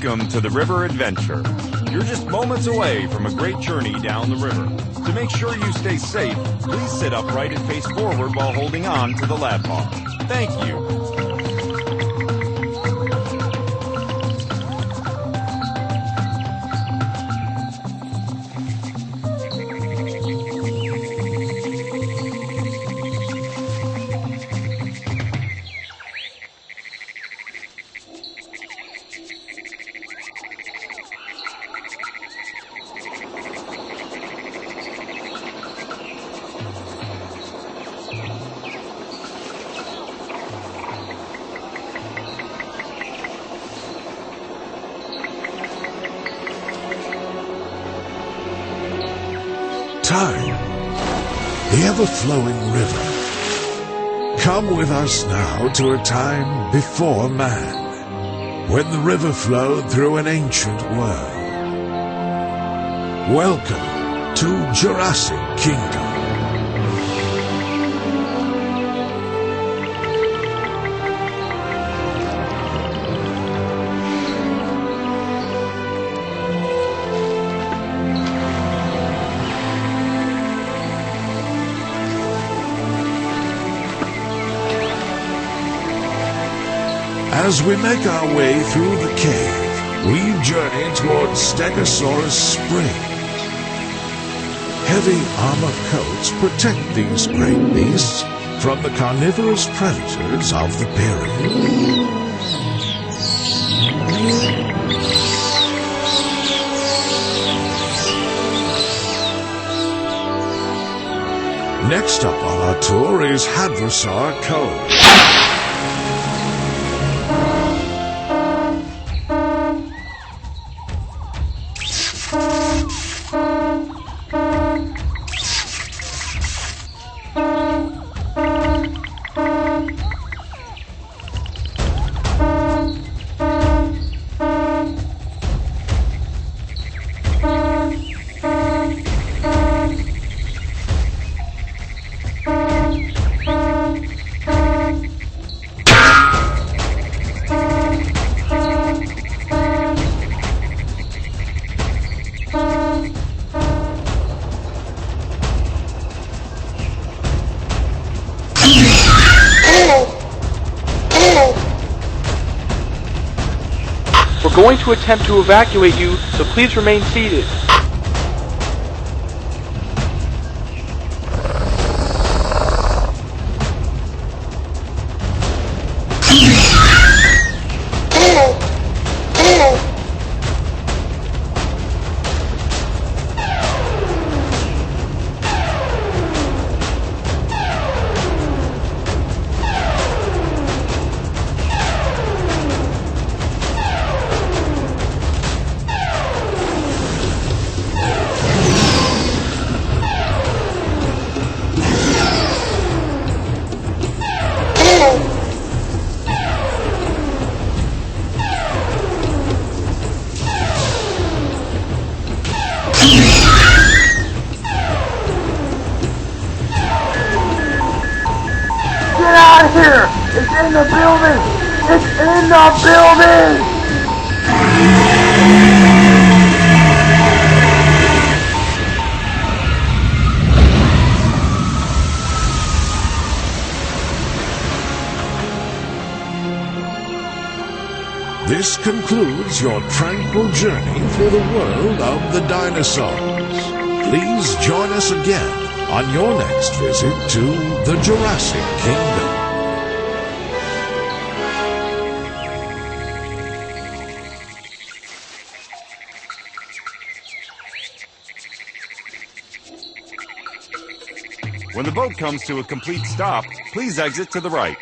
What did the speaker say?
Welcome to the River Adventure. You're just moments away from a great journey down the river. To make sure you stay safe, please sit upright and face forward while holding on to the lap bar. Thank you. Time, the ever-flowing river. Come with us now to a time before man, when the river flowed through an ancient world. Welcome to Jurassic Kingdom. As we make our way through the cave, we journey towards Stegosaurus Springs. Heavy armor coats protect these great beasts from the carnivorous predators of the period. Next up on our tour is Hadrossaur Cove. We're going to attempt to evacuate you, so please remain seated. Get out of here! It's in the building! It's in the building! This concludes your tranquil journey through the world of the dinosaurs. Please join us again on your next visit to the Jurassic Kingdom. When the boat comes to a complete stop, please exit to the right.